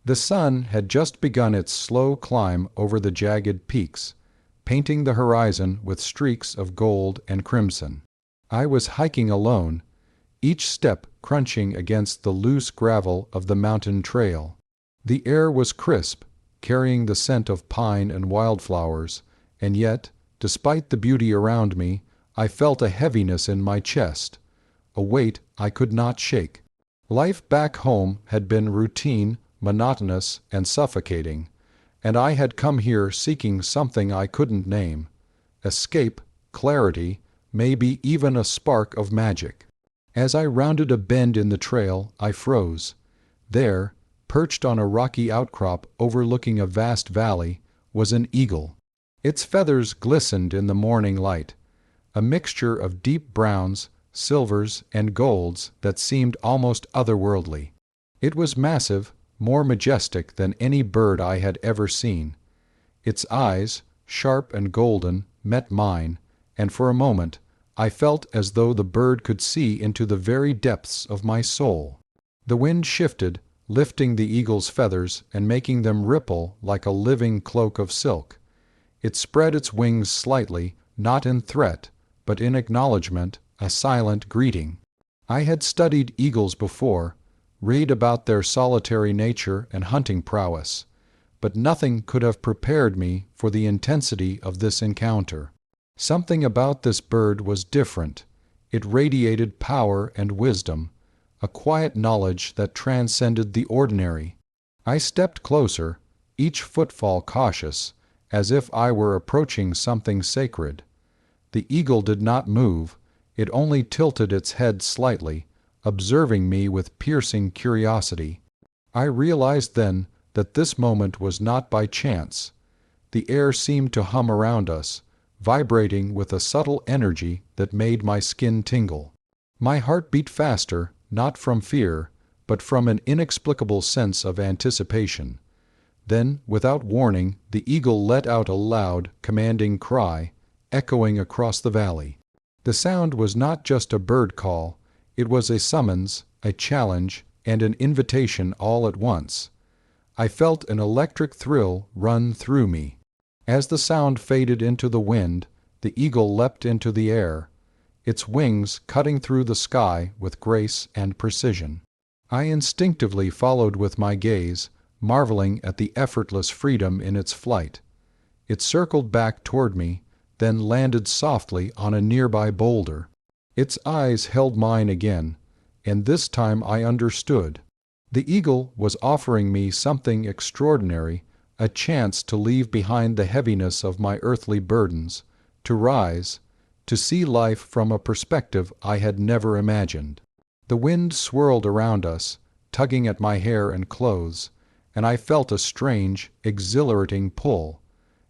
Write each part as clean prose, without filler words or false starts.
The sun had just begun its slow climb over the jagged peaks, painting the horizon with streaks of gold and crimson. I was hiking alone, each step crunching against the loose gravel of the mountain trail. The air was crisp, carrying the scent of pine and wildflowers, and yet, despite the beauty around me, I felt a heaviness in my chest, a weight I could not shake. Life back home had been routine, monotonous, and suffocating, and I had come here seeking something I couldn't name: escape, clarity, maybe even a spark of magic. As I rounded a bend in the trail, I froze. There, perched on a rocky outcrop overlooking a vast valley, was an eagle. Its feathers glistened in the morning light, a mixture of deep browns, silvers, and golds that seemed almost otherworldly. It was massive, more majestic than any bird I had ever seen. Its eyes, sharp and golden, met mine, and for a moment I felt as though the bird could see into the very depths of my soul. The wind shifted, lifting the eagle's feathers and making them ripple like a living cloak of silk. It spread its wings slightly, not in threat, but in acknowledgment, a silent greeting. I had studied eagles before, read about their solitary nature and hunting prowess, but nothing could have prepared me for the intensity of this encounter. Something about this bird was different. It radiated power and wisdom, a quiet knowledge that transcended the ordinary. I stepped closer, each footfall cautious, as if I were approaching something sacred. The eagle did not move, it only tilted its head slightly, observing me with piercing curiosity. I realized then that this moment was not by chance. The air seemed to hum around us, vibrating with a subtle energy that made my skin tingle. My heart beat faster, not from fear, but from an inexplicable sense of anticipation. Then, without warning, the eagle let out a loud, commanding cry, echoing across the valley. The sound was not just a bird call, it was a summons, a challenge, and an invitation all at once. I felt an electric thrill run through me. As the sound faded into the wind, the eagle leapt into the air, its wings cutting through the sky with grace and precision. I instinctively followed with my gaze, marveling at the effortless freedom in its flight. It circled back toward me, then landed softly on a nearby boulder. Its eyes held mine again, and this time I understood. The eagle was offering me something extraordinary, a chance to leave behind the heaviness of my earthly burdens, to rise, to see life from a perspective I had never imagined. The wind swirled around us, tugging at my hair and clothes, and I felt a strange, exhilarating pull,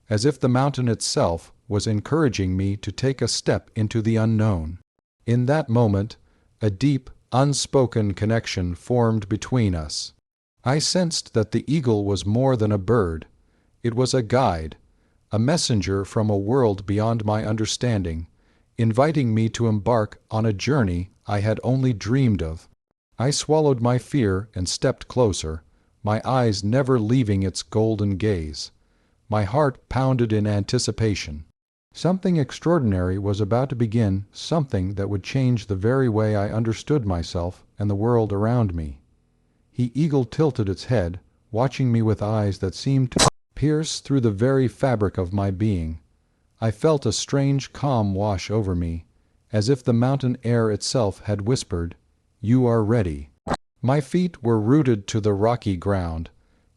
as if the mountain itself was encouraging me to take a step into the unknown. In that moment, a deep, unspoken connection formed between us. I sensed that the eagle was more than a bird. It was a guide, a messenger from a world beyond my understanding, inviting me to embark on a journey I had only dreamed of. I swallowed my fear and stepped closer, my eyes never leaving its golden gaze. My heart pounded in anticipation. Something extraordinary was about to begin, something that would change the very way I understood myself and the world around me. The eagle tilted its head, watching me with eyes that seemed to pierce through the very fabric of my being. I felt a strange calm wash over me, as if the mountain air itself had whispered, "You are ready." My feet were rooted to the rocky ground,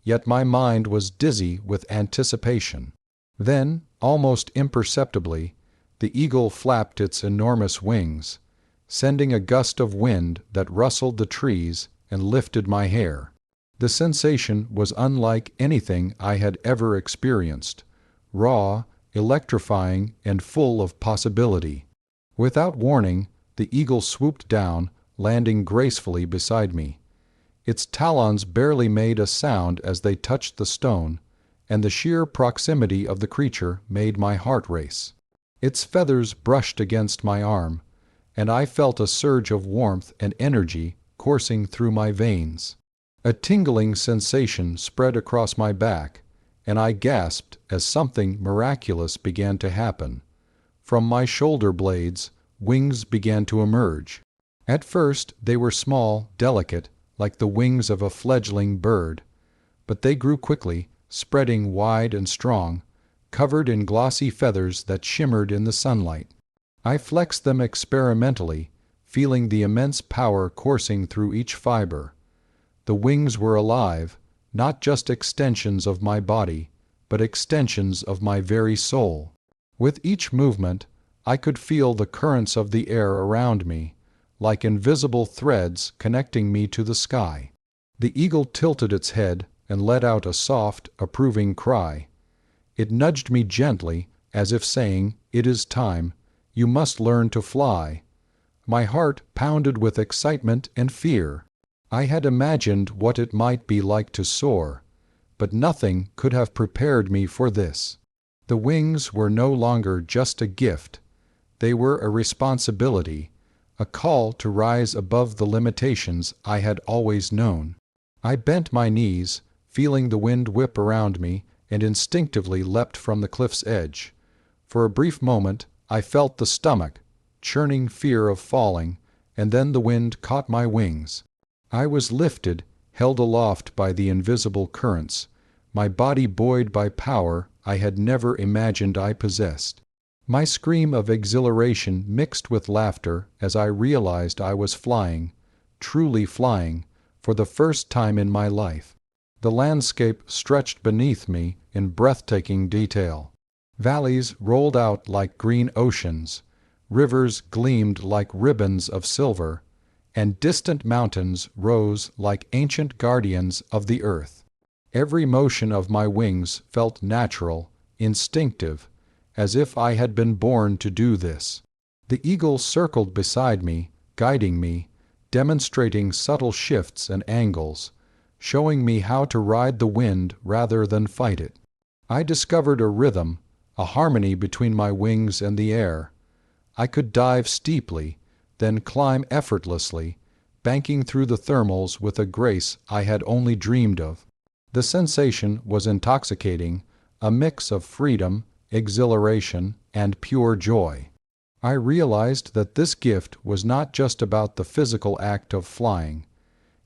yet my mind was dizzy with anticipation. Then, almost imperceptibly, the eagle flapped its enormous wings, sending a gust of wind that rustled the trees and lifted my hair. The sensation was unlike anything I had ever experienced, raw, electrifying, and full of possibility. Without warning, the eagle swooped down, landing gracefully beside me. Its talons barely made a sound as they touched the stone, and the sheer proximity of the creature made my heart race. Its feathers brushed against my arm, and I felt a surge of warmth and energy coursing through my veins. A tingling sensation spread across my back, and I gasped as something miraculous began to happen. From my shoulder blades, wings began to emerge. At first they were small, delicate, like the wings of a fledgling bird, but they grew quickly, spreading wide and strong, covered in glossy feathers that shimmered in the sunlight. I flexed them experimentally, feeling the immense power coursing through each fiber. The wings were alive, not just extensions of my body, but extensions of my very soul. With each movement, I could feel the currents of the air around me, like invisible threads connecting me to the sky. The eagle tilted its head and let out a soft, approving cry. It nudged me gently, as if saying, "It is time. You must learn to fly." My heart pounded with excitement and fear. I had imagined what it might be like to soar, but nothing could have prepared me for this. The wings were no longer just a gift. They were a responsibility, a call to rise above the limitations I had always known. I bent my knees, feeling the wind whip around me, and instinctively leapt from the cliff's edge. For a brief moment I felt the stomach, churning fear of falling, and then the wind caught my wings. I was lifted, held aloft by the invisible currents, my body buoyed by power I had never imagined I possessed. My scream of exhilaration mixed with laughter as I realized I was flying, truly flying, for the first time in my life. The landscape stretched beneath me in breathtaking detail. Valleys rolled out like green oceans, rivers gleamed like ribbons of silver, and distant mountains rose like ancient guardians of the earth. Every motion of my wings felt natural, instinctive, as if I had been born to do this. The eagle circled beside me, guiding me, demonstrating subtle shifts and angles, showing me how to ride the wind rather than fight it. I discovered a rhythm, a harmony between my wings and the air. I could dive steeply, then climb effortlessly, banking through the thermals with a grace I had only dreamed of. The sensation was intoxicating, a mix of freedom, exhilaration, and pure joy. I realized that this gift was not just about the physical act of flying.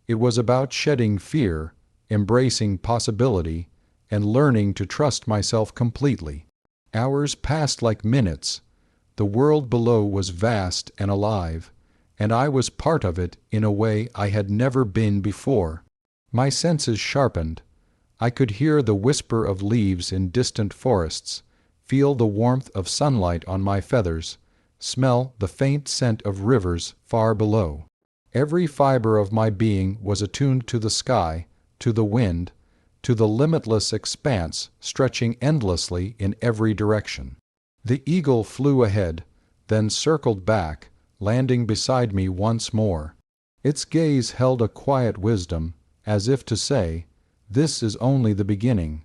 It was about shedding fear, embracing possibility, and learning to trust myself completely. Hours passed like minutes. The world below was vast and alive, and I was part of it in a way I had never been before. My senses sharpened. I could hear the whisper of leaves in distant forests, feel the warmth of sunlight on my feathers, smell the faint scent of rivers far below. Every fiber of my being was attuned to the sky, to the wind, to the limitless expanse stretching endlessly in every direction. The eagle flew ahead, then circled back, landing beside me once more. Its gaze held a quiet wisdom, as if to say, "This is only the beginning.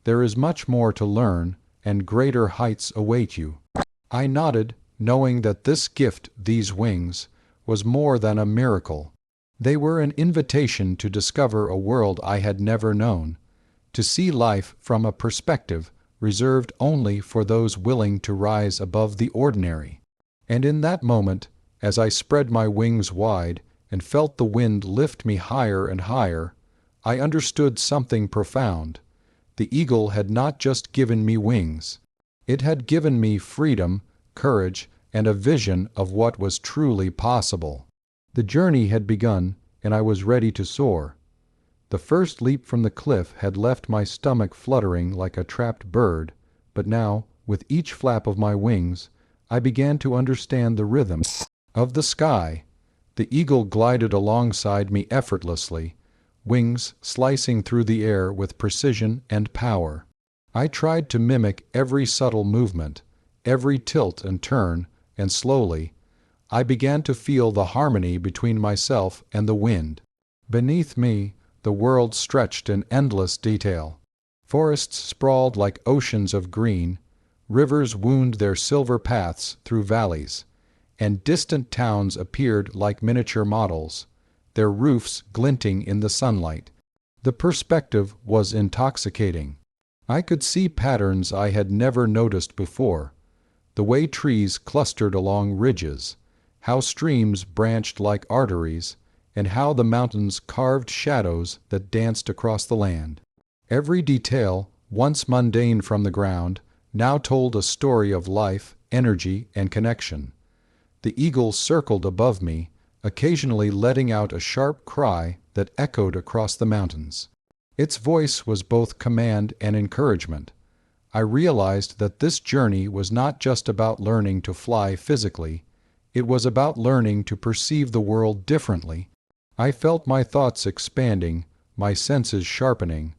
There is much more to learn, and greater heights await you." I nodded, knowing that this gift, these wings, was more than a miracle. They were an invitation to discover a world I had never known, to see life from a perspective reserved only for those willing to rise above the ordinary. And in that moment, as I spread my wings wide and felt the wind lift me higher and higher, I understood something profound. The eagle had not just given me wings. It had given me freedom, courage, and a vision of what was truly possible. The journey had begun, and I was ready to soar. The first leap from the cliff had left my stomach fluttering like a trapped bird, but now, with each flap of my wings, I began to understand the rhythm of the sky. The eagle glided alongside me effortlessly, wings slicing through the air with precision and power. I tried to mimic every subtle movement, every tilt and turn, and slowly, I began to feel the harmony between myself and the wind. Beneath me, the world stretched in endless detail. Forests sprawled like oceans of green, rivers wound their silver paths through valleys, and distant towns appeared like miniature models, their roofs glinting in the sunlight. The perspective was intoxicating. I could see patterns I had never noticed before: the way trees clustered along ridges, how streams branched like arteries, and how the mountains carved shadows that danced across the land. Every detail, once mundane from the ground, now told a story of life, energy, and connection. The eagle circled above me, occasionally letting out a sharp cry that echoed across the mountains. Its voice was both command and encouragement. I realized that this journey was not just about learning to fly physically, it was about learning to perceive the world differently. I felt my thoughts expanding, my senses sharpening.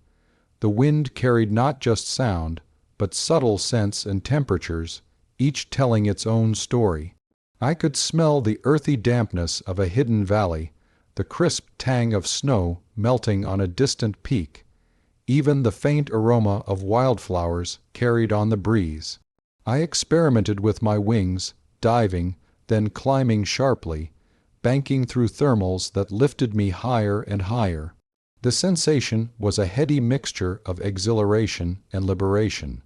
The wind carried not just sound, but subtle scents and temperatures, each telling its own story. I could smell the earthy dampness of a hidden valley, the crisp tang of snow melting on a distant peak, even the faint aroma of wildflowers carried on the breeze. I experimented with my wings, diving, then climbing sharply, banking through thermals that lifted me higher and higher. The sensation was a heady mixture of exhilaration and liberation.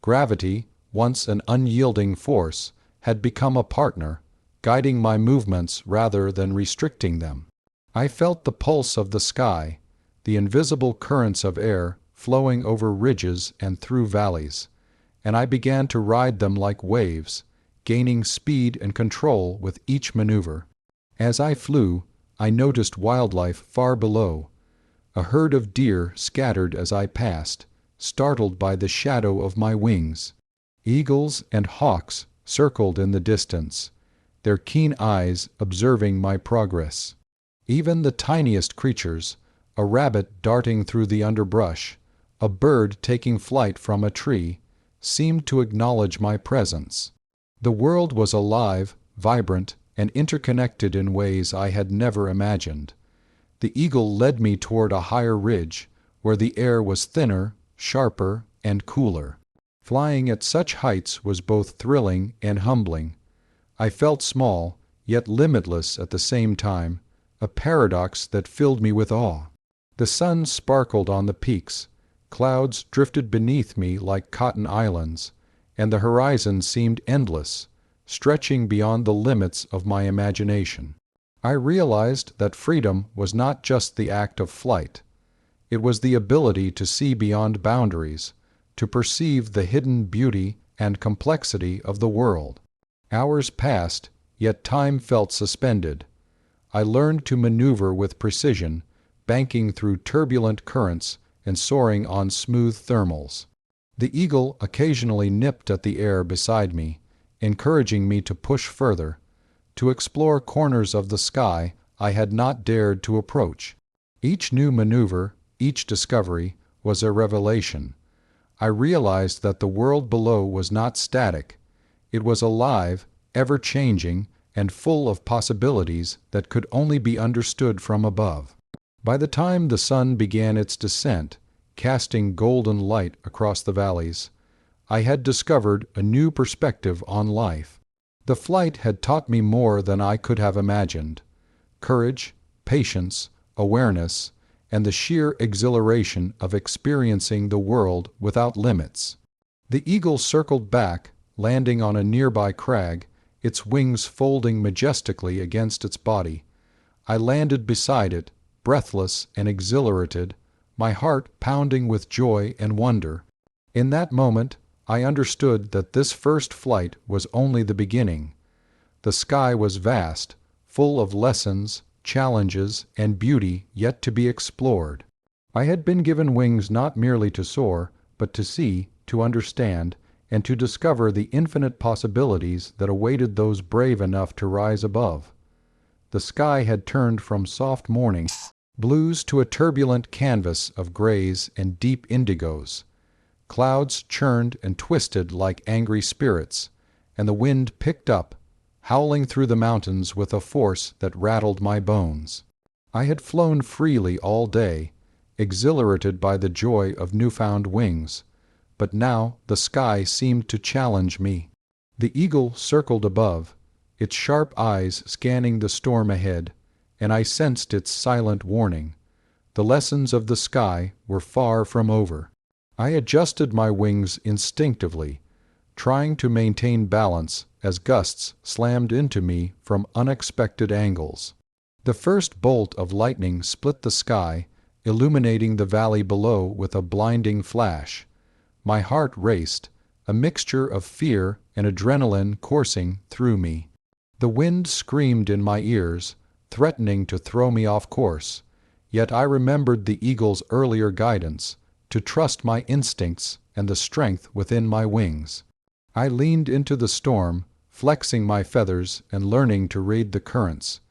Gravity, once an unyielding force, had become a partner, guiding my movements rather than restricting them. I felt the pulse of the sky, the invisible currents of air flowing over ridges and through valleys, and I began to ride them like waves, gaining speed and control with each maneuver. As I flew, I noticed wildlife far below. A herd of deer scattered as I passed, startled by the shadow of my wings. Eagles and hawks circled in the distance, their keen eyes observing my progress. Even the tiniest creatures, a rabbit darting through the underbrush, a bird taking flight from a tree, seemed to acknowledge my presence. The world was alive, vibrant, and interconnected in ways I had never imagined. The eagle led me toward a higher ridge, where the air was thinner, sharper, and cooler. Flying at such heights was both thrilling and humbling. I felt small, yet limitless at the same time, a paradox that filled me with awe. The sun sparkled on the peaks, clouds drifted beneath me like cotton islands, and the horizon seemed endless, stretching beyond the limits of my imagination. I realized that freedom was not just the act of flight. It was the ability to see beyond boundaries, to perceive the hidden beauty and complexity of the world. Hours passed, yet time felt suspended. I learned to maneuver with precision, banking through turbulent currents and soaring on smooth thermals. The eagle occasionally nipped at the air beside me, encouraging me to push further, to explore corners of the sky I had not dared to approach. Each new maneuver, each discovery, was a revelation. I realized that the world below was not static. It was alive, ever-changing, and full of possibilities that could only be understood from above. By the time the sun began its descent, casting golden light across the valleys, I had discovered a new perspective on life. The flight had taught me more than I could have imagined: courage, patience, awareness, and the sheer exhilaration of experiencing the world without limits. The eagle circled back, landing on a nearby crag, its wings folding majestically against its body. I landed beside it, breathless and exhilarated, my heart pounding with joy and wonder. In that moment, I understood that this first flight was only the beginning. The sky was vast, full of lessons, challenges, and beauty yet to be explored. I had been given wings not merely to soar, but to see, to understand, and to discover the infinite possibilities that awaited those brave enough to rise above. The sky had turned from soft morning blues to a turbulent canvas of grays and deep indigos. Clouds churned and twisted like angry spirits, and the wind picked up, howling through the mountains with a force that rattled my bones. I had flown freely all day, exhilarated by the joy of newfound wings, but now the sky seemed to challenge me. The eagle circled above, its sharp eyes scanning the storm ahead, and I sensed its silent warning. The lessons of the sky were far from over. I adjusted my wings instinctively, trying to maintain balance as gusts slammed into me from unexpected angles. The first bolt of lightning split the sky, illuminating the valley below with a blinding flash. My heart raced, a mixture of fear and adrenaline coursing through me. The wind screamed in my ears, threatening to throw me off course, yet I remembered the eagle's earlier guidance, to trust my instincts and the strength within my wings. I leaned into the storm, flexing my feathers and learning to read the currents.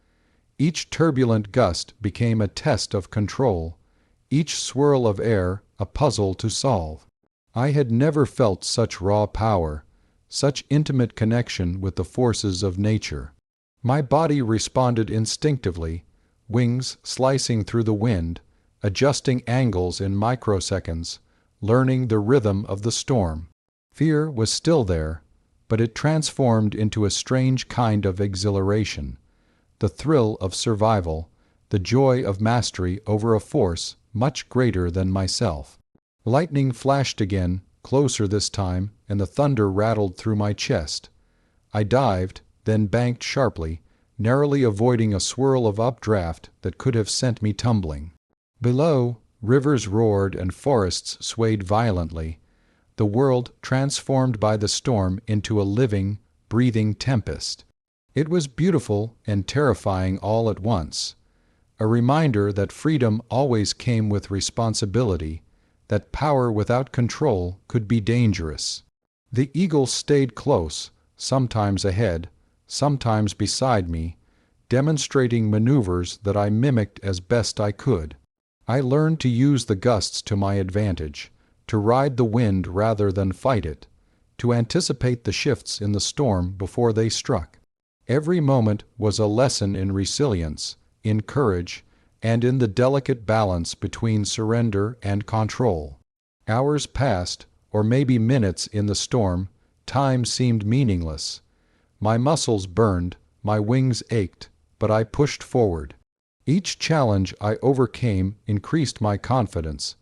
Each turbulent gust became a test of control, each swirl of air a puzzle to solve. I had never felt such raw power, such intimate connection with the forces of nature. My body responded instinctively, wings slicing through the wind, adjusting angles in microseconds, learning the rhythm of the storm. Fear was still there, but it transformed into a strange kind of exhilaration, the thrill of survival, the joy of mastery over a force much greater than myself. Lightning flashed again, closer this time, and the thunder rattled through my chest. I dived, then banked sharply, narrowly avoiding a swirl of updraft that could have sent me tumbling. Below, rivers roared and forests swayed violently, the world transformed by the storm into a living, breathing tempest. It was beautiful and terrifying all at once, a reminder that freedom always came with responsibility, that power without control could be dangerous. The eagle stayed close, sometimes ahead, sometimes beside me, demonstrating maneuvers that I mimicked as best I could. I learned to use the gusts to my advantage, to ride the wind rather than fight it, to anticipate the shifts in the storm before they struck. Every moment was a lesson in resilience, in courage, and in the delicate balance between surrender and control. Hours passed, or maybe minutes in the storm. Time seemed meaningless. My muscles burned, my wings ached, but I pushed forward. Each challenge I overcame increased my confidence.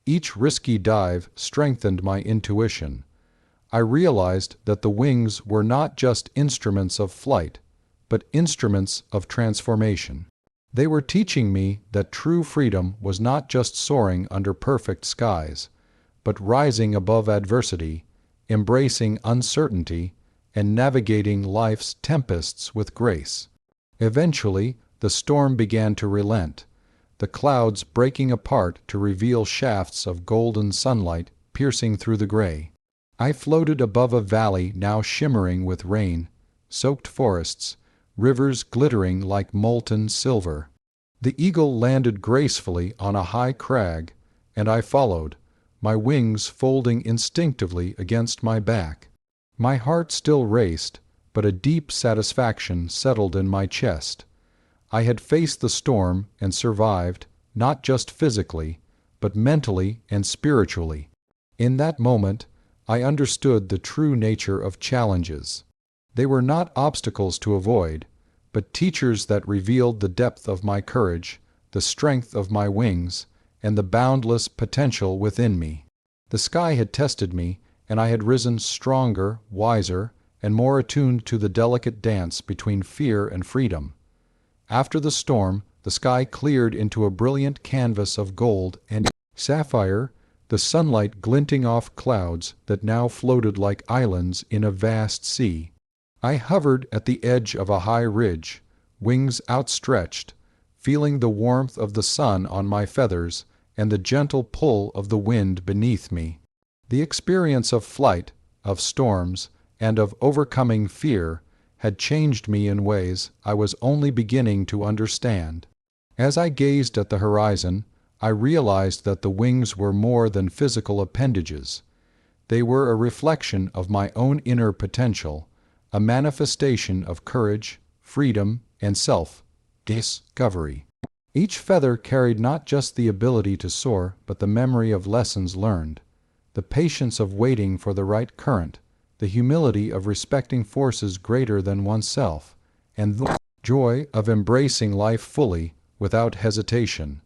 Each risky dive strengthened my intuition. I realized that the wings were not just instruments of flight, but instruments of transformation. They were teaching me that true freedom was not just soaring under perfect skies, but rising above adversity, embracing uncertainty, and navigating life's tempests with grace. Eventually, the storm began to relent, the clouds breaking apart to reveal shafts of golden sunlight piercing through the gray. I floated above a valley now shimmering with rain, soaked forests, rivers glittering like molten silver. The eagle landed gracefully on a high crag, and I followed, my wings folding instinctively against my back. My heart still raced, but a deep satisfaction settled in my chest. I had faced the storm and survived, not just physically, but mentally and spiritually. In that moment, I understood the true nature of challenges. They were not obstacles to avoid, but teachers that revealed the depth of my courage, the strength of my wings, and the boundless potential within me. The sky had tested me, and I had risen stronger, wiser, and more attuned to the delicate dance between fear and freedom. After the storm, the sky cleared into a brilliant canvas of gold and sapphire, the sunlight glinting off clouds that now floated like islands in a vast sea. I hovered at the edge of a high ridge, wings outstretched, feeling the warmth of the sun on my feathers and the gentle pull of the wind beneath me. The experience of flight, of storms, and of overcoming fear had changed me in ways I was only beginning to understand. As I gazed at the horizon, I realized that the wings were more than physical appendages. They were a reflection of my own inner potential, a manifestation of courage, freedom, and self-discovery. Each feather carried not just the ability to soar, but the memory of lessons learned, the patience of waiting for the right current, the humility of respecting forces greater than oneself, and joy of embracing life fully, without hesitation.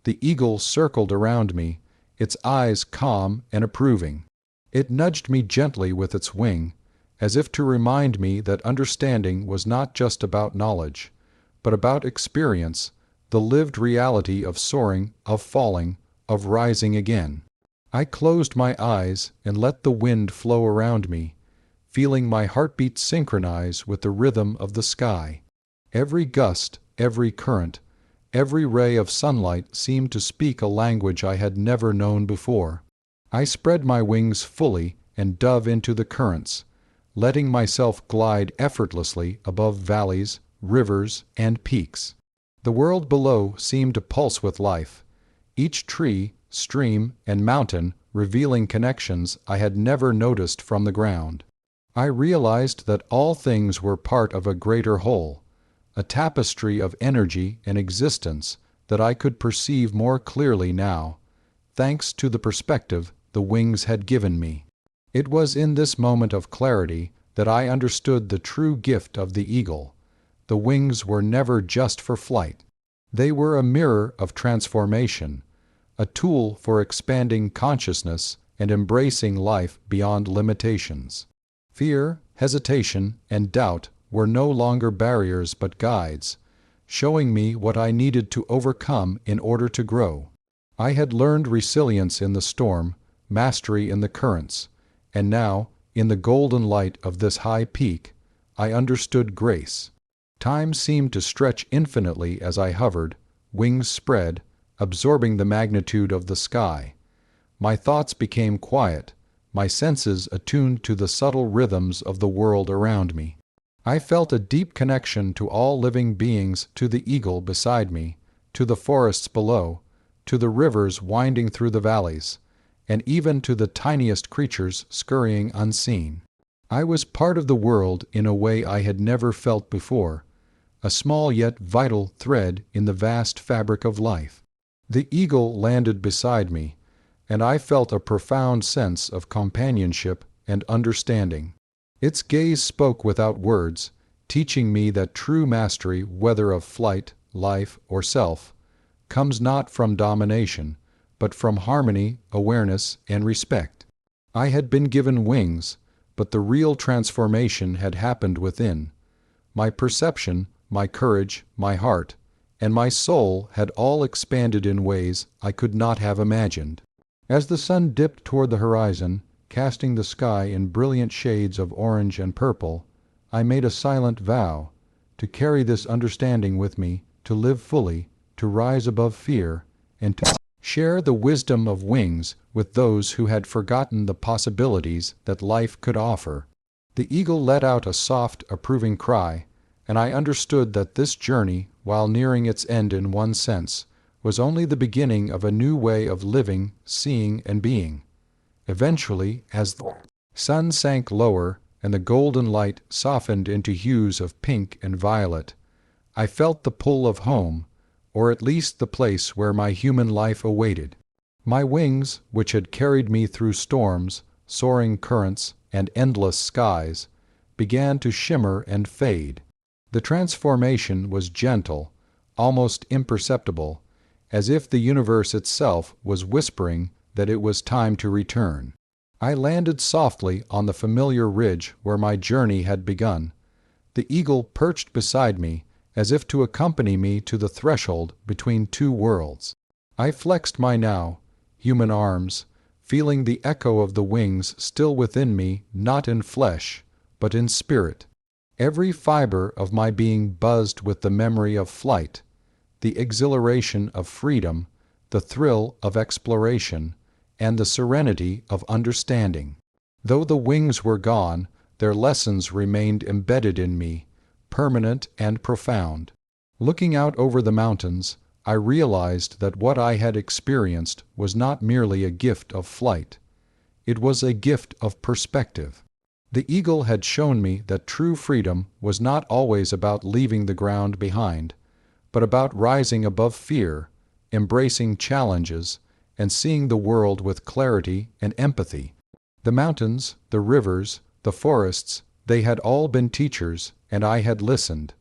The eagle circled around me, its eyes calm and approving. It nudged me gently with its wing, as if to remind me that understanding was not just about knowledge, but about experience, the lived reality of soaring, of falling, of rising again. I closed my eyes and let the wind flow around me, feeling my heartbeat synchronize with the rhythm of the sky. Every gust, every current, every ray of sunlight seemed to speak a language I had never known before. I spread my wings fully and dove into the currents, letting myself glide effortlessly above valleys, rivers, and peaks. The world below seemed to pulse with life, each tree, stream, and mountain revealing connections I had never noticed from the ground. I realized that all things were part of a greater whole, a tapestry of energy and existence that I could perceive more clearly now, thanks to the perspective the wings had given me. It was in this moment of clarity that I understood the true gift of the eagle. The wings were never just for flight. They were a mirror of transformation, a tool for expanding consciousness and embracing life beyond limitations. Fear, hesitation, and doubt were no longer barriers but guides, showing me what I needed to overcome in order to grow. I had learned resilience in the storm, mastery in the currents, and now, in the golden light of this high peak, I understood grace. Time seemed to stretch infinitely as I hovered, wings spread, absorbing the magnitude of the sky. My thoughts became quiet, my senses attuned to the subtle rhythms of the world around me. I felt a deep connection to all living beings, to the eagle beside me, to the forests below, to the rivers winding through the valleys, and even to the tiniest creatures scurrying unseen. I was part of the world in a way I had never felt before, a small yet vital thread in the vast fabric of life. The eagle landed beside me, and I felt a profound sense of companionship and understanding. Its gaze spoke without words, teaching me that true mastery, whether of flight, life, or self, comes not from domination, but from harmony, awareness, and respect. I had been given wings, but the real transformation had happened within. My perception, my courage, my heart, and my soul had all expanded in ways I could not have imagined. As the sun dipped toward the horizon, casting the sky in brilliant shades of orange and purple, I made a silent vow to carry this understanding with me, to live fully, to rise above fear, and to share the wisdom of wings with those who had forgotten the possibilities that life could offer. The eagle let out a soft, approving cry, and I understood that this journey, while nearing its end in one sense, was only the beginning of a new way of living, seeing, and being. Eventually, as the sun sank lower and the golden light softened into hues of pink and violet, I felt the pull of home, or at least the place where my human life awaited. My wings, which had carried me through storms, soaring currents, and endless skies, began to shimmer and fade. The transformation was gentle, almost imperceptible, as if the universe itself was whispering that it was time to return. I landed softly on the familiar ridge where my journey had begun. The eagle perched beside me, as if to accompany me to the threshold between two worlds. I flexed my now human arms, feeling the echo of the wings still within me, not in flesh, but in spirit. Every fiber of my being buzzed with the memory of flight, the exhilaration of freedom, the thrill of exploration, and the serenity of understanding. Though the wings were gone, their lessons remained embedded in me, permanent and profound. Looking out over the mountains, I realized that what I had experienced was not merely a gift of flight. It was a gift of perspective. The eagle had shown me that true freedom was not always about leaving the ground behind, but about rising above fear, embracing challenges, and seeing the world with clarity and empathy. The mountains, the rivers, the forests, they had all been teachers, and I had listened.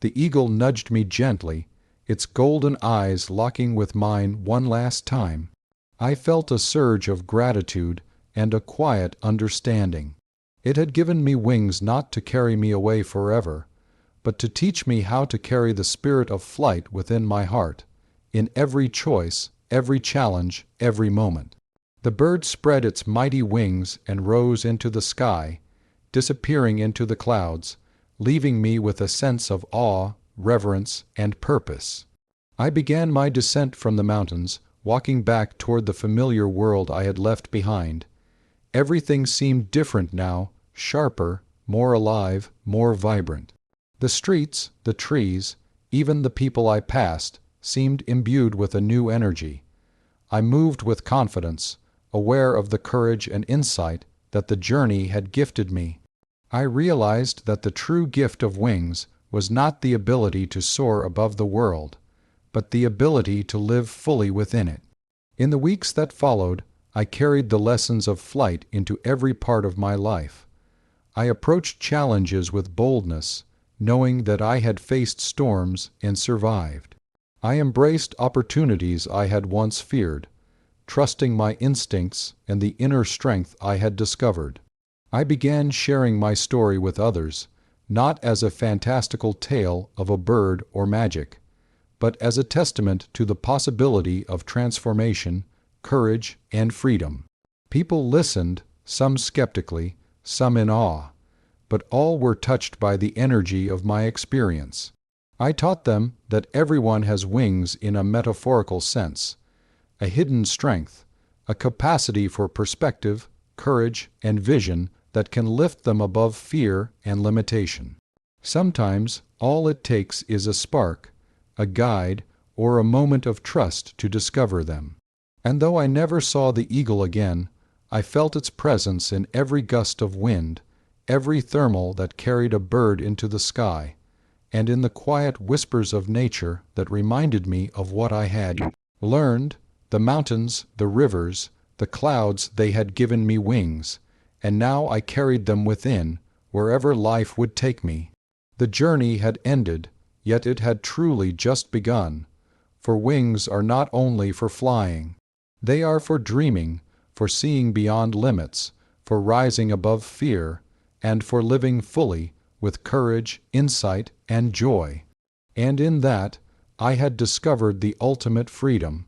The eagle nudged me gently, its golden eyes locking with mine one last time. I felt a surge of gratitude and a quiet understanding. It had given me wings not to carry me away forever, but to teach me how to carry the spirit of flight within my heart, in every choice, every challenge, every moment. The bird spread its mighty wings and rose into the sky, disappearing into the clouds, leaving me with a sense of awe, reverence, and purpose. I began my descent from the mountains, walking back toward the familiar world I had left behind. Everything seemed different now, sharper, more alive, more vibrant. The streets, the trees, even the people I passed, seemed imbued with a new energy. I moved with confidence, aware of the courage and insight that the journey had gifted me. I realized that the true gift of wings was not the ability to soar above the world, but the ability to live fully within it. In the weeks that followed, I carried the lessons of flight into every part of my life. I approached challenges with boldness, knowing that I had faced storms and survived. I embraced opportunities I had once feared, trusting my instincts and the inner strength I had discovered. I began sharing my story with others, not as a fantastical tale of a bird or magic, but as a testament to the possibility of transformation, courage, and freedom. People listened, some skeptically, some in awe, but all were touched by the energy of my experience. I taught them that everyone has wings in a metaphorical sense, a hidden strength, a capacity for perspective, courage, and vision that can lift them above fear and limitation. Sometimes all it takes is a spark, a guide, or a moment of trust to discover them. And though I never saw the eagle again, I felt its presence in every gust of wind, every thermal that carried a bird into the sky, and in the quiet whispers of nature that reminded me of what I had learned. The mountains, the rivers, the clouds, they had given me wings, and now I carried them within, wherever life would take me. The journey had ended, yet it had truly just begun, for wings are not only for flying. They are for dreaming, for seeing beyond limits, for rising above fear, and for living fully with courage, insight, and joy. And in that, I had discovered the ultimate freedom,